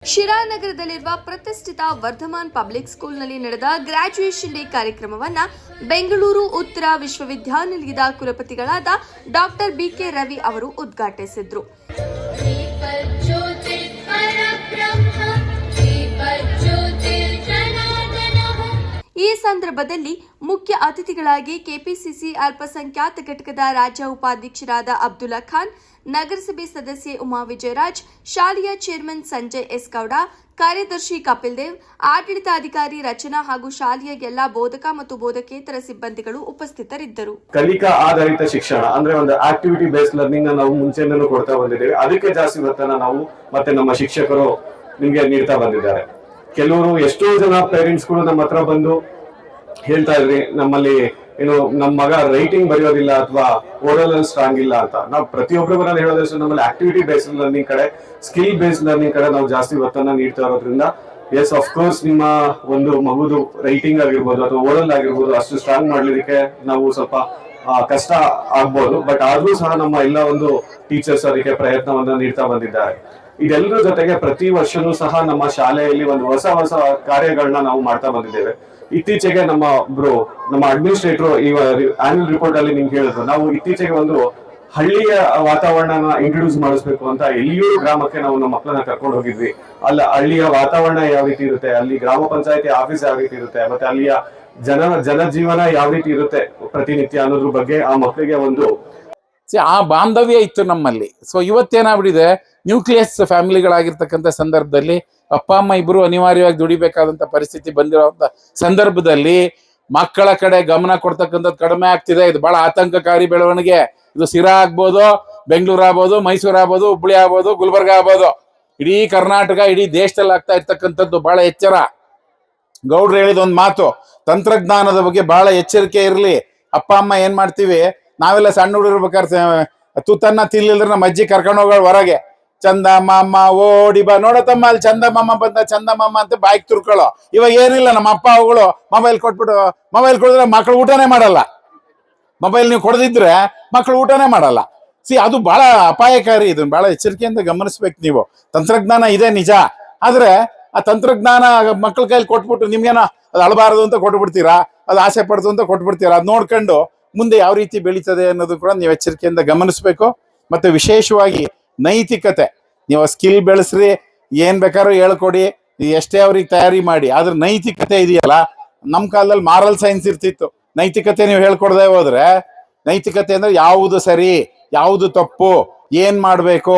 ಶಿರಾನಗರದಲ್ಲಿರುವ ಪ್ರತಿಷ್ಠಿತ ವರ್ಧಮಾನ್ ಪಬ್ಲಿಕ್ ಸ್ಕೂಲ್ನಲ್ಲಿ ನಡೆದ ಗ್ರಾಜ್ಯುಯೇಷನ್ ಡೇ ಕಾರ್ಯಕ್ರಮವನ್ನು ಬೆಂಗಳೂರು ಉತ್ತರ ವಿಶ್ವವಿದ್ಯಾನಿಲಯದ ಕುಲಪತಿಗಳಾದ ಡಾಕ್ಟರ್ ಬಿಕೆ ರವಿ ಅವರು ಉದ್ಘಾಟಿಸಿದರು. ಈ ಸಂದರ್ಭದಲ್ಲಿ ಮುಖ್ಯ ಅತಿಥಿಗಳಾಗಿ ಕೆಪಿಸಿಸಿ ಅಲ್ಪಸಂಖ್ಯಾತ ಘಟಕದ ರಾಜ್ಯ ಉಪಾಧ್ಯಕ್ಷರಾದ ಅಬ್ದುಲ್ಲಾ ಖಾನ್, ನಗರಸಭೆ ಸದಸ್ಯೆ ಉಮಾ ವಿಜಯರಾಜ್, ಶಾಲೆಯ ಚೇರ್ಮನ್ ಸಂಜಯ್ ಎಸ್ ಗೌಡ, ಕಾರ್ಯದರ್ಶಿ ಕಪಿಲ್ ದೇವ್, ಆಡಳಿತಾಧಿಕಾರಿ ರಚನಾ ಹಾಗೂ ಶಾಲೆಯ ಎಲ್ಲಾ ಬೋಧಕ ಮತ್ತು ಬೋಧಕೇತರ ಸಿಬ್ಬಂದಿಗಳು ಉಪಸ್ಥಿತರಿದ್ದರು. ಕಲಿಕಾ ಆಧಾರಿತ ಶಿಕ್ಷಣ ಅಂದ್ರೆ ಒಂದು ಆಕ್ಟಿವಿಟಿ ಬೇಸ್ಡ್ ಲರ್ನಿಂಗ್ ನಾವು ಮುಂಚೆನೂ ಕೊಡ್ತಾ ಬಂದಿದ್ದೇವೆ. ಅದಕ್ಕೆ ಜಾಸ್ತಿ ಒತ್ತನ್ನ ನಾವು ಮತ್ತೆ ನಮ್ಮ ಶಿಕ್ಷಕರು ನಿಮ್ಗೆ ನೀಡ್ತಾ ಬಂದಿದ್ದಾರೆ. ಕೆಲವರು ಎಷ್ಟೋ ಜನ ಪೇರೆಂಟ್ಸ್ ಗಳು ನಮ್ಮ ಹತ್ರ ಬಂದು ಹೇಳ್ತಾ ಇದ್ರಿ, ನಮ್ಮಲ್ಲಿ ಏನು ನಮ್ಮ ಮಗ ರೈಟಿಂಗ್ ಬರೆಯೋದಿಲ್ಲ ಅಥವಾ ಓರಲ್ ಅಲ್ಲಿ ಸ್ಟ್ರಾಂಗ್ ಇಲ್ಲ ಅಂತ. ನಾವು ಪ್ರತಿಯೊಬ್ಬರಲ್ಲಿ ಹೇಳೋದಷ್ಟು ನಮ್ಮಲ್ಲಿ ಆಕ್ಟಿವಿಟಿ ಬೇಸ್ಡ್ ಲರ್ನಿಂಗ್ ಕಡೆ, ಸ್ಕಿಲ್ ಬೇಸ್ಡ್ ಲರ್ನಿಂಗ್ ಕಡೆ ನಾವು ಜಾಸ್ತಿ ಒತ್ತನ್ನ ನೀಡ್ತಾ ಇರೋದ್ರಿಂದ ಎಸ್ ಆಫ್ ಕೋರ್ಸ್ ನಿಮ್ಮ ಒಂದು ಮಗುದು ರೈಟಿಂಗ್ ಆಗಿರ್ಬೋದು ಅಥವಾ ಓರಲ್ ಆಗಿರ್ಬೋದು ಅಷ್ಟು ಸ್ಟ್ರಾಂಗ್ ಮಾಡ್ಲಿಕ್ಕೆ ನಾವು ಸ್ವಲ್ಪ ಕಷ್ಟ ಆಗ್ಬೋದು. ಬಟ್ ಆದ್ರೂ ಸಹ ನಮ್ಮ ಎಲ್ಲ ಒಂದು ಟೀಚರ್ಸ್ ಅದಕ್ಕೆ ಪ್ರಯತ್ನವನ್ನ ನೀಡ್ತಾ ಬಂದಿದ್ದಾರೆ. ಇದೆಲ್ಲರ ಜೊತೆಗೆ ಪ್ರತಿ ವರ್ಷನೂ ಸಹ ನಮ್ಮ ಶಾಲೆಯಲ್ಲಿ ಒಂದು ಹೊಸ ಹೊಸ ಕಾರ್ಯಗಳನ್ನ ನಾವು ಮಾಡ್ತಾ ಬಂದಿದ್ದೇವೆ. ಇತ್ತೀಚೆಗೆ ನಮ್ಮ ಅಡ್ಮಿನಿಸ್ಟ್ರೇಟರ್ ಈ ಆನ್ಯುವಲ್ ರಿಪೋರ್ಟ್ ಅಲ್ಲಿ ನಿಮ್ಗೆ ಹೇಳಿದ್ರು, ನಾವು ಇತ್ತೀಚೆಗೆ ಒಂದು ಹಳ್ಳಿಯ ವಾತಾವರಣನ ಇಂಟ್ರೊಡ್ಯೂಸ್ ಮಾಡಿಸ್ಬೇಕು ಅಂತ ಎಲ್ಲಿಯೂ ಗ್ರಾಮಕ್ಕೆ ನಾವು ನಮ್ಮ ಮಕ್ಕಳನ್ನ ಕರ್ಕೊಂಡು ಹೋಗಿದ್ವಿ. ಅಲ್ಲಿ ಹಳ್ಳಿಯ ವಾತಾವರಣ ಯಾವ ರೀತಿ ಇರುತ್ತೆ, ಅಲ್ಲಿ ಗ್ರಾಮ ಪಂಚಾಯತಿ ಆಫೀಸ್ ಯಾವ ರೀತಿ ಇರುತ್ತೆ, ಮತ್ತೆ ಅಲ್ಲಿಯ ಜನಜೀವನ ಯಾವ ರೀತಿ ಇರುತ್ತೆ ಪ್ರತಿನಿತ್ಯ ಅನ್ನೋದ್ರ ಬಗ್ಗೆ ಆ ಮಕ್ಕಳಿಗೆ ಒಂದು ಆ ಬಾಂಧವ್ಯ ಇತ್ತು ನಮ್ಮಲ್ಲಿ. ಸೊ ಇವತ್ತೇನಾಗ್ಬಿಟ್ಟಿದೆ, ನ್ಯೂಕ್ಲಿಯಸ್ ಫ್ಯಾಮಿಲಿಗಳಾಗಿರ್ತಕ್ಕಂಥ ಸಂದರ್ಭದಲ್ಲಿ ಅಪ್ಪ ಅಮ್ಮ ಇಬ್ರು ಅನಿವಾರ್ಯವಾಗಿ ದುಡಿಬೇಕಾದಂತ ಪರಿಸ್ಥಿತಿ ಬಂದಿರುವಂತ ಸಂದರ್ಭದಲ್ಲಿ ಮಕ್ಕಳ ಕಡೆ ಗಮನ ಕೊಡ್ತಕ್ಕಂಥದ್ದು ಕಡಿಮೆ ಆಗ್ತಿದೆ. ಇದು ಬಹಳ ಆತಂಕಕಾರಿ ಬೆಳವಣಿಗೆ. ಇದು ಸಿರಾ ಆಗ್ಬೋದು, ಬೆಂಗಳೂರು ಆಗ್ಬೋದು, ಮೈಸೂರು ಆಗ್ಬೋದು, ಹುಬ್ಳಿ ಆಗ್ಬೋದು, ಗುಲ್ಬರ್ಗ ಆಗ್ಬೋದು, ಇಡೀ ಕರ್ನಾಟಕ, ಇಡೀ ದೇಶದಲ್ಲಿ ಆಗ್ತಾ ಇರ್ತಕ್ಕಂಥದ್ದು ಬಹಳ ಎಚ್ಚರ. ಗೌಡ್ರು ಹೇಳಿದ ಒಂದು ಮಾತು, ತಂತ್ರಜ್ಞಾನದ ಬಗ್ಗೆ ಬಹಳ ಎಚ್ಚರಿಕೆ ಇರಲಿ. ಅಪ್ಪ ಅಮ್ಮ ಏನ್ ಮಾಡ್ತೀವಿ, ನಾವೆಲ್ಲ ಸಣ್ಣ ಹುಡುಗರು ಇರ್ಬೇಕಾದ್ರೆ ತುತ್ತನ್ನ ತಿನ್ಲಿಲ್ದ್ರೆ ನಮ್ಮ ಅಜ್ಜಿ ಕರ್ಕೊಂಡು ಹೋಗೋಳು ಹೊರಗೆ, ಚಂದ ಮಾಮ ಓಡಿ ಬಾ, ನೋಡತಮ್ಮ ಅಲ್ಲಿ ಚಂದ ಮಾಮ ಬಂದ, ಚಂದ ಮಾಮ ಅಂತ ಬಾಯ್ಗೆ ತುರ್ಕೊಳ್ಳೋ. ಇವಾಗ ಏನಿಲ್ಲ, ನಮ್ಮ ಅಪ್ಪ ಅವುಗಳು ಮೊಬೈಲ್ ಕೊಟ್ಬಿಟ್ಟು, ಮೊಬೈಲ್ ಕೊಡಿದ್ರೆ ಮಕ್ಕಳು ಊಟನೇ ಮಾಡಲ್ಲ. ಮೊಬೈಲ್ ನೀವು ಕೊಡದಿದ್ರೆ ಮಕ್ಕಳು ಊಟನೇ ಮಾಡಲ್ಲ. ಅದು ಬಹಳ ಅಪಾಯಕಾರಿ. ಇದನ್ನ ಬಹಳ ಎಚ್ಚರಿಕೆಯಿಂದ ಗಮನಿಸ್ಬೇಕು ನೀವು. ತಂತ್ರಜ್ಞಾನ ಇದೆ ನಿಜ, ಆದ್ರೆ ಆ ತಂತ್ರಜ್ಞಾನ ಮಕ್ಕಳ ಕೈಲಿ ಕೊಟ್ಬಿಟ್ಟು ನಿಮ್ಗೇನೋ ಅದು ಅಳಬಾರದು ಅಂತ ಕೊಟ್ಬಿಡ್ತೀರಾ, ಅದು ಆಸೆ ಪಡ್ತು ಅಂತ ಕೊಟ್ಬಿಡ್ತೀರಾ. ಅದ್ ನೋಡ್ಕೊಂಡು ಮುಂದೆ ಯಾವ ರೀತಿ ಬೆಳೀತದೆ ಅನ್ನೋದು ಕೂಡ ನೀವು ಎಚ್ಚರಿಕೆಯಿಂದ ಗಮನಿಸ್ಬೇಕು. ಮತ್ತೆ ವಿಶೇಷವಾಗಿ ನೈತಿಕತೆ, ನೀವು ಸ್ಕಿಲ್ ಬೆಳೆಸ್ರಿ, ಏನ್ ಬೇಕಾದ್ರೂ ಹೇಳ್ಕೊಡಿ, ಎಷ್ಟೇ ಅವ್ರಿಗೆ ತಯಾರಿ ಮಾಡಿ, ಆದ್ರೆ ನೈತಿಕತೆ ಇದೆಯಲ್ಲ, ನಮ್ ಕಾಲದಲ್ಲಿ ಮಾರಲ್ ಸೈನ್ಸ್ ಇರ್ತಿತ್ತು. ನೈತಿಕತೆ ನೀವು ಹೇಳ್ಕೊಡದೆ ಹೋದ್ರೆ, ನೈತಿಕತೆ ಅಂದ್ರೆ ಯಾವುದು ಸರಿ, ಯಾವುದು ತಪ್ಪು, ಏನ್ ಮಾಡ್ಬೇಕು,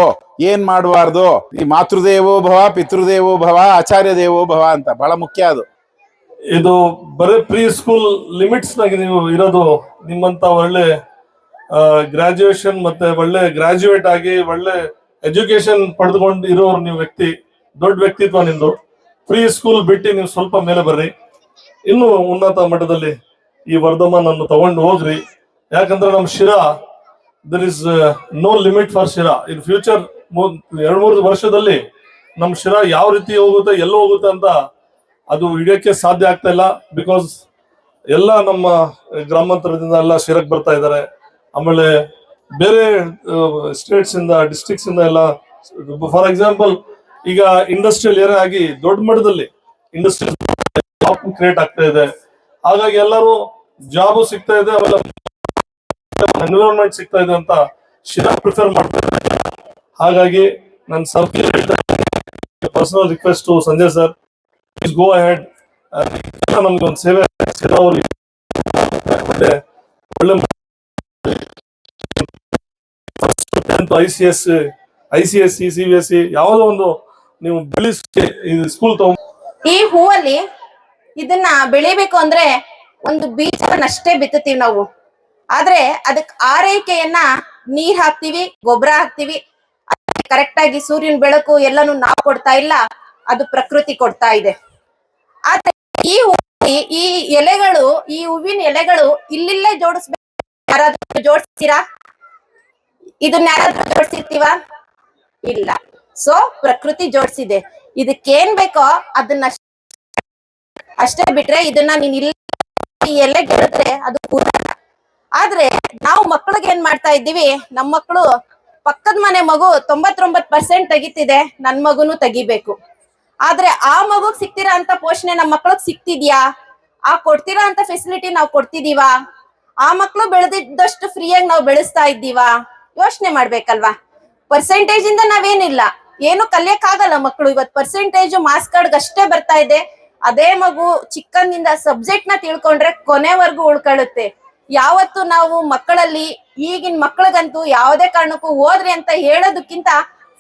ಏನ್ ಮಾಡಬಾರ್ದು, ಈ ಮಾತೃದೇವೋ ಭವ, ಪಿತೃದೇವೋ ಭವ, ಆಚಾರ್ಯ ದೇವೋ ಭವ ಅಂತ ಬಹಳ ಮುಖ್ಯ. ಅದು ಇದು ಬರೀ ಪ್ರೀ ಸ್ಕೂಲ್ ಲಿಮಿಟ್ಸ್ ನಾಗೆ ನೀವು ಇರೋದು. ನಿಮ್ಮಂತ ಒಳ್ಳೆ ಗ್ರಾಜುಯೇಷನ್ ಮತ್ತೆ ಒಳ್ಳೆ ಗ್ರಾಜುಯೇಟ್ ಆಗಿ ಒಳ್ಳೆ ಎಜುಕೇಶನ್ ಪಡೆದುಕೊಂಡು ಇರೋರು ನೀವು ವ್ಯಕ್ತಿ, ದೊಡ್ಡ ವ್ಯಕ್ತಿತ್ವ ನಿಮ್ದು. ಪ್ರೀ ಸ್ಕೂಲ್ ಬಿಟ್ಟು ನೀವು ಸ್ವಲ್ಪ ಮೇಲೆ ಬರ್ರಿ, ಇನ್ನು ಉನ್ನತ ಮಟ್ಟದಲ್ಲಿ ಈ ವರ್ಧಮಾನ್ ಅನ್ನು ತಗೊಂಡು ಹೋಗ್ರಿ. ಯಾಕಂದ್ರೆ ನಮ್ಮ Sira, there is no limit for Sira. In future 2-3 ವರ್ಷದಲ್ಲಿ ನಮ್ಮ ಶಿರಾ ಯಾವ ರೀತಿ ಹೋಗುತ್ತೆ, ಎಲ್ಲೋ ಹೋಗುತ್ತೆ ಅಂತ ಅದು ಹಿಡಿಯೋಕ್ಕೆ ಸಾಧ್ಯ ಆಗ್ತಾ ಇಲ್ಲ. ಬಿಕಾಸ್ ಎಲ್ಲ ನಮ್ಮ ಗ್ರಾಮಾಂತರದಿಂದ ಎಲ್ಲ ಶಿರಕ್ ಬರ್ತಾ ಇದ್ದಾರೆ. ಆಮೇಲೆ ಬೇರೆ ಸ್ಟೇಟ್ಸ್ ಇಂದ, ಡಿಸ್ಟ್ರಿಕ್ಟ್ಸ್ ಇಂದ ಎಲ್ಲ. ಫಾರ್ ಎಕ್ಸಾಂಪಲ್ ಈಗ ಇಂಡಸ್ಟ್ರಿಯಲ್ ಏರಿಯಾ ಆಗಿ ದೊಡ್ಡ ಮಟ್ಟದಲ್ಲಿ ಇಂಡಸ್ಟ್ರಿಯಲ್ ಜಾಬ್ ಕ್ರಿಯೇಟ್ ಆಗ್ತಾ ಇದೆ. ಹಾಗಾಗಿ ಎಲ್ಲರೂ ಜಾಬ್ ಸಿಗ್ತಾ ಇದೆ, ಆಮೇಲೆ ಎನ್ವಿರಾನ್ಮೆಂಟ್ ಸಿಗ್ತಾ ಇದೆ ಅಂತ ಶಿರಾ ಪ್ರಿಫರ್ ಮಾಡ್ತಾರೆ. ಹಾಗಾಗಿ ನನ್ನ personal request to Sanjay sir, please go ahead. ನಮ್ಗೆ ಒಂದು ಸೇವೆ ಒಳ್ಳೆ ICSE, CBSE ಯಾವುದೋ ಒಂದು ನೀವು ಬೆಳೆಸಿ ಸ್ಕೂಲ್ ತಗೊಂಡು. ಈ ಹೂವಲ್ಲಿ ಇದನ್ನ ಬೆಳಿಬೇಕು ಅಂದ್ರೆ ಒಂದು ಬೀಜವನ್ನಷ್ಟೇ ಬಿತ್ತುತ್ತೀವಿ ನಾವು. ಆದ್ರೆ ಅದಕ್ಕೆ ಆರೈಕೆಯನ್ನ ನೀರ್ ಹಾಕ್ತಿವಿ, ಗೊಬ್ಬರ ಹಾಕ್ತಿವಿ, ಕರೆಕ್ಟ್ ಆಗಿ ಸೂರ್ಯನ ಬೆಳಕು ಎಲ್ಲಾನು ನಾವು ಕೊಡ್ತಾ ಇಲ್ಲ, ಅದು ಪ್ರಕೃತಿ ಕೊಡ್ತಾ ಇದೆ. ಆದ್ರೆ ಈ ಎಲೆಗಳು, ಈ ಹೂವಿನ ಎಲೆಗಳು ಇಲ್ಲಿಲ್ಲೇ ಜೋಡಿಸ್ಬೇಕು. ಯಾರಾದ್ರೂ ಜೋಡಿಸ್ತೀರಾ? ಇದನ್ನ ಯಾರಾದ್ರೂ ಜೋಡಿಸಿರ್ತೀವ? ಇಲ್ಲ. ಸೊ ಪ್ರಕೃತಿ ಜೋಡಿಸಿದೆ. ಇದಕ್ಕೇನ್ ಬೇಕೋ ಅದನ್ನ ಅಷ್ಟೇ ಬಿಟ್ರೆ, ಇದನ್ನ ನೀನ್ ಇಲ್ಲ ಈ ಎಲೆ ಗೆಳಿದ್ರೆ ಅದು ಪೂರ. ಆದ್ರೆ ನಾವು ಮಕ್ಕಳಿಗೆ ಏನ್ ಮಾಡ್ತಾ ಇದ್ದೀವಿ, ನಮ್ಮ ಮಕ್ಕಳು ಪಕ್ಕದ ಮನೆ ಮಗು 99% ತೆಗಿತಿದೆ, ನನ್ ಮಗುನು ತೆಗಿಬೇಕು. ಆದ್ರೆ ಆ ಮಗುಗ್ ಸಿಗ್ತಿರೋ ಅಂತ ಪೋಷಣೆ ನಮ್ಮ ಮಕ್ಳಿಗೆ ಸಿಗ್ತಿದ್ಯಾ? ಆ ಕೊಡ್ತಿರೋ ಅಂತ ಫೆಸಿಲಿಟಿ ನಾವು ಕೊಡ್ತಿದೀವಾ? ಆ ಮಕ್ಳು ಬೆಳೆದಿದ್ದಷ್ಟು ಫ್ರೀಯಾಗಿ ನಾವು ಬೆಳೆಸ್ತಾ ಇದ್ದೀವಾ? ಯೋಚನೆ ಮಾಡ್ಬೇಕಲ್ವಾ? ಪರ್ಸೆಂಟೇಜ್ ಇಂದ ನಾವೇನಿಲ್ಲ, ಏನು ಕಲಿಯಕ್ಕಾಗಲ್ಲ ಮಕ್ಕಳು. ಇವತ್ ಪರ್ಸೆಂಟೇಜ್ ಮಾರ್ಕ್ಸ್ ಕಾರ್ಡ್ ಅಷ್ಟೇ ಬರ್ತಾ ಇದೆ. ಅದೇ ಮಗು ಚಿಕ್ಕಂದಿಂದ ಸಬ್ಜೆಕ್ಟ್ ನ ತಿಳ್ಕೊಂಡ್ರೆ ಕೊನೆವರೆಗೂ ಉಳ್ಕೊಳ್ಳುತ್ತೆ. ಯಾವತ್ತು ನಾವು ಮಕ್ಕಳಲ್ಲಿ, ಈಗಿನ ಮಕ್ಕಳಿಗಂತೂ ಯಾವುದೇ ಕಾರಣಕ್ಕೂ ಓದ್ರಿ ಅಂತ ಹೇಳೋದಕ್ಕಿಂತ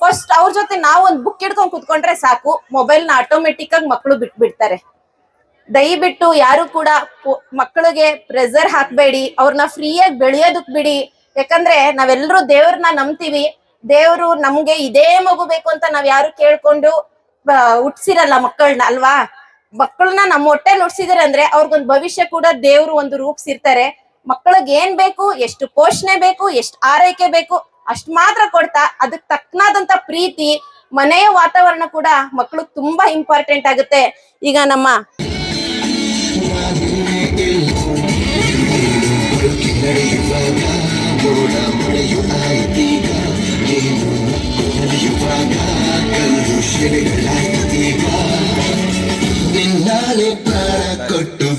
ಫಸ್ಟ್ ಅವ್ರ ಜೊತೆ ನಾವು ಒಂದು ಬುಕ್ ಹಿಡ್ಕೊಂಡ್ ಕುತ್ಕೊಂಡ್ರೆ ಸಾಕು, ಮೊಬೈಲ್ ನ ಆಟೋಮೆಟಿಕ್ ಆಗಿ ಮಕ್ಕಳು ಬಿಟ್ಬಿಡ್ತಾರೆ. ದಯವಿಟ್ಟು ಯಾರು ಕೂಡ ಮಕ್ಕಳಿಗೆ ಪ್ರೆಷರ್ ಹಾಕ್ಬೇಡಿ, ಅವ್ರನ್ನ ಫ್ರೀಯಾಗಿ ಬೆಳೆಯೋದಕ್ ಬಿಡಿ. ಯಾಕಂದ್ರೆ ನಾವೆಲ್ಲರೂ ದೇವ್ರನ್ನ ನಂಬ್ತೀವಿ. ದೇವ್ರು ನಮ್ಗೆ ಇದೇ ಮಗು ಬೇಕು ಅಂತ ನಾವ್ ಯಾರು ಕೇಳ್ಕೊಂಡು ಹುಟ್ಸಿರಲ್ಲ ಮಕ್ಕಳನ್ನ, ಅಲ್ವಾ? ಮಕ್ಕಳನ್ನ ನಮ್ಮ ಹೊಟ್ಟೆಲ್ ಹುಟ್ಸಿದಾರೆ ಅಂದ್ರೆ ಅವ್ರಿಗೊಂದು ಭವಿಷ್ಯ ಕೂಡ ದೇವ್ರು ಒಂದು ರೂಪಿಸಿರ್ತಾರೆ. ಮಕ್ಕಳಿಗೆ ಏನ್ ಬೇಕು, ಎಷ್ಟು ಪೋಷಣೆ ಬೇಕು, ಎಷ್ಟು ಆರೈಕೆ ಬೇಕು ಅಷ್ಟ್ ಮಾತ್ರ ಕೊಡ್ತಾ ಅದಕ್ ತಕ್ಕನಾದಂತ ಪ್ರೀತಿ, ಮನೆಯ ವಾತಾವರಣ ಕೂಡ ಮಕ್ಕಳು ತುಂಬಾ ಇಂಪಾರ್ಟೆಂಟ್ ಆಗುತ್ತೆ. ಈಗ ನಮ್ಮ ನಿನ್ನಾಲೆ ಪ್ರಾಣ ಕೊಟ್ಟು